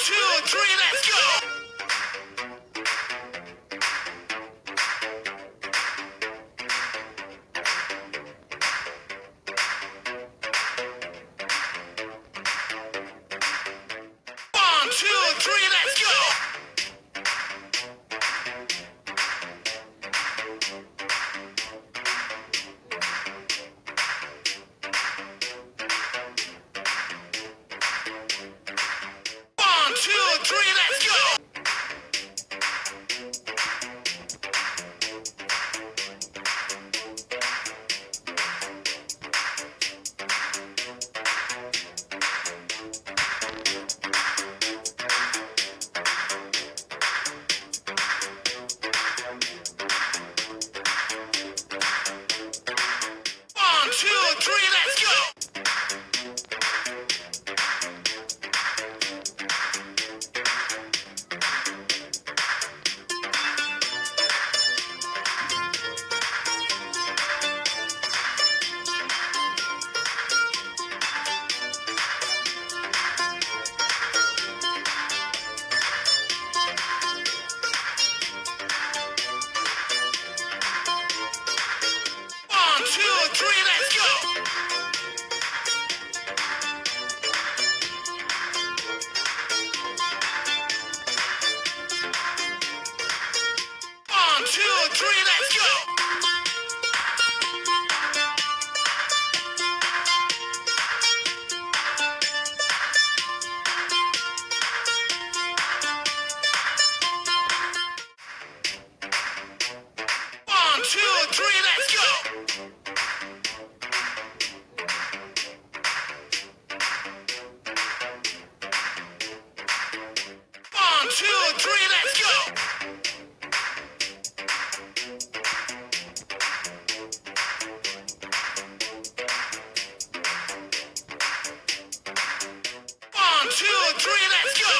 2, 3, let's go! One, two, three, let's go! One, two, three, let's go! One, two, three, let's go! One, two, three, let's go! One, two, three, let's go! One, two, three, let's go! One, two, three, let's go! One, two, three, let's go!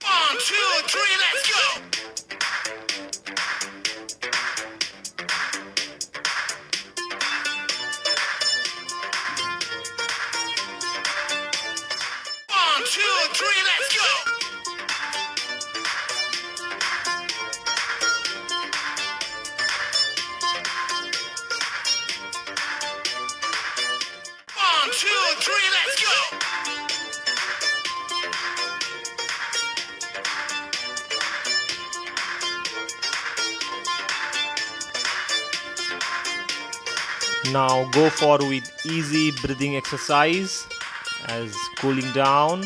One, two, three, let's go! One, two, three, let's go! One, two, three, let's go! Now go for with easy breathing exercise as cooling down.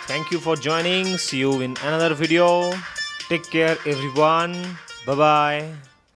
Thank you for joining. See you in another video. Take care everyone. Bye bye.